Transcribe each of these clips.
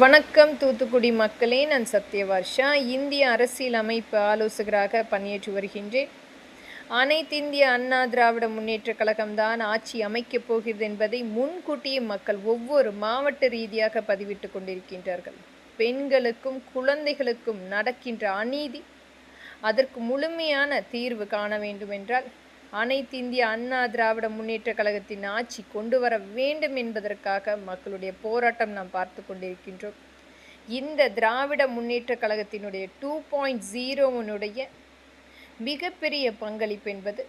வணக்கம் தூத்துக்குடி மக்களே, நான் சத்யவர்ஷா. இந்திய அரசியல் அமைப்பு ஆலோசகராக பணியாற்றி வருகின்றேன். அனைத்திந்திய அண்ணா திராவிட முன்னேற்றக் கழகம்தான் ஆட்சி அமைக்கப் போகிறது என்பதை முன்கூட்டியே மக்கள் ஒவ்வொரு மாவட்ட ரீதியாக பதிவிட்டு கொண்டிருக்கின்றார்கள். பெண்களுக்கும் குழந்தைகளுக்கும் நடக்கின்ற அநீதி, அதற்கு முழுமையான தீர்வு காண வேண்டுமென்றால் அனைத்திந்திய அண்ணா திராவிட முன்னேற்ற கழகத்தின் ஆட்சி கொண்டு வர வேண்டும் என்பதற்காக மக்களுடைய போராட்டம் நாம் பார்த்து கொண்டிருக்கின்றோம். இந்த திராவிட முன்னேற்ற கழகத்தினுடைய 2.0 மிகப்பெரிய பங்களிப்பு என்பது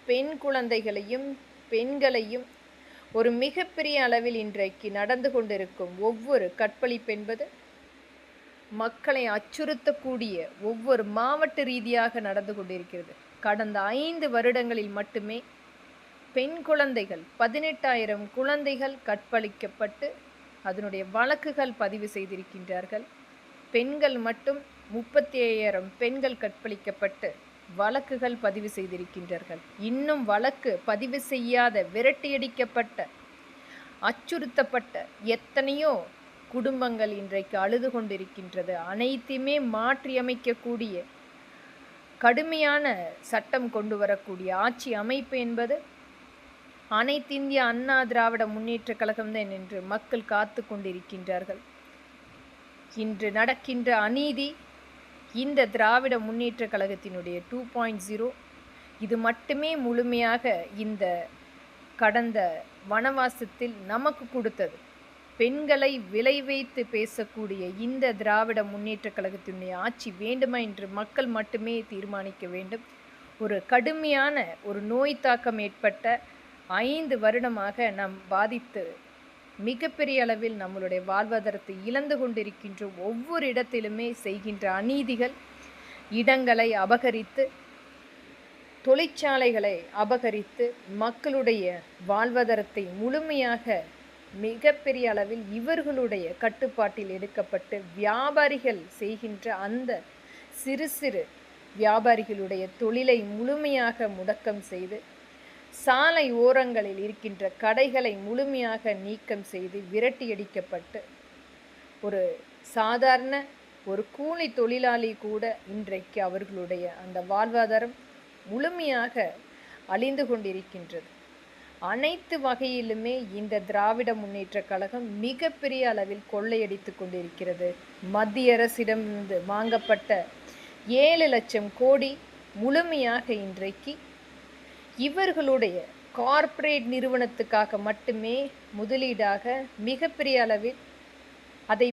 பெண் குழந்தைகளையும் பெண்களையும் ஒரு மிகப்பெரிய அளவில் இன்றைக்கு நடந்து கொண்டிருக்கும் ஒவ்வொரு கற்பழிப்பு என்பது மக்களை அச்சுறுத்தக்கூடிய ஒவ்வொரு மாவட்ட ரீதியாக நடந்து கொண்டிருக்கிறது. கடந்த 5 வருடங்களில் மட்டுமே பெண் குழந்தைகள் 18,000 குழந்தைகள் கற்பழிக்கப்பட்டு அதனுடைய வழக்குகள் பதிவு செய்திருக்கின்றார்கள். பெண்கள் மட்டும் 35,000 பெண்கள் கற்பழிக்கப்பட்டு வழக்குகள் பதிவு செய்திருக்கின்றார்கள். இன்னும் வழக்கு பதிவு செய்யாத, விரட்டியடிக்கப்பட்ட, அச்சுறுத்தப்பட்ட எத்தனையோ குடும்பங்கள் இன்றைக்கு அழுது கொண்டிருக்கின்றது. அனைத்தையுமே மாற்றியமைக்கக்கூடிய, கடுமையான சட்டம் கொண்டு வரக்கூடிய ஆட்சி அமைப்பு என்பது அனைத்திந்திய அண்ணா திராவிட முன்னேற்ற கழகம்தான் என்று மக்கள் காத்து கொண்டிருக்கின்றார்கள். இன்று நடக்கின்ற அநீதி இந்த திராவிட முன்னேற்ற கழகத்தினுடைய 2.0 இது மட்டுமே முழுமையாக இந்த கடந்த வனவாசத்தில் நமக்கு கொடுத்தது. பெண்களை விலை வைத்து பேசக்கூடிய இந்த திராவிட முன்னேற்ற கழகத்தினுடைய ஆட்சி வேண்டுமா என்று மக்கள் மட்டுமே தீர்மானிக்க வேண்டும். ஒரு கடுமையான ஒரு நோய் தாக்கம் ஏற்பட்ட 5 வருடமாக நாம் பாதித்து மிகப்பெரிய அளவில் நம்மளுடைய வாழ்வாதாரத்தை இழந்து கொண்டிருக்கின்றோம். ஒவ்வொரு இடத்திலுமே செய்கின்ற அநீதிகள், இடங்களை அபகரித்து, தொழிற்சாலைகளை அபகரித்து மக்களுடைய வாழ்வாதாரத்தை முழுமையாக மிகப்பெரிய அளவில் இவர்களுடைய கட்டுப்பாட்டில் எடுக்கப்பட்டு வியாபாரிகள் செய்கின்ற அந்த சிறு சிறு வியாபாரிகளுடைய தொழிலை முழுமையாக முடக்கம் செய்து, சாலை ஓரங்களில் இருக்கின்ற கடைகளை முழுமையாக நீக்கம் செய்து விரட்டியடிக்கப்பட்டு, ஒரு சாதாரண ஒரு கூலி தொழிலாளி கூட இன்றைக்கு அவர்களுடைய அந்த வாழ்வாதாரம் முழுமையாக அழிந்து கொண்டிருக்கின்றது. அனைத்து வகையிலுமே இந்த திராவிட முன்னேற்ற கழகம் மிகப்பெரிய அளவில் கொள்ளையடித்து கொண்டிருக்கிறது. மத்திய அரசிடமிருந்து வாங்கப்பட்ட 7 லட்சம் கோடி முழுமையாக இன்றைக்கு இவர்களுடைய கார்ப்பரேட் நிறுவனத்துக்காக மட்டுமே முதலீடாக மிகப்பெரிய அளவில்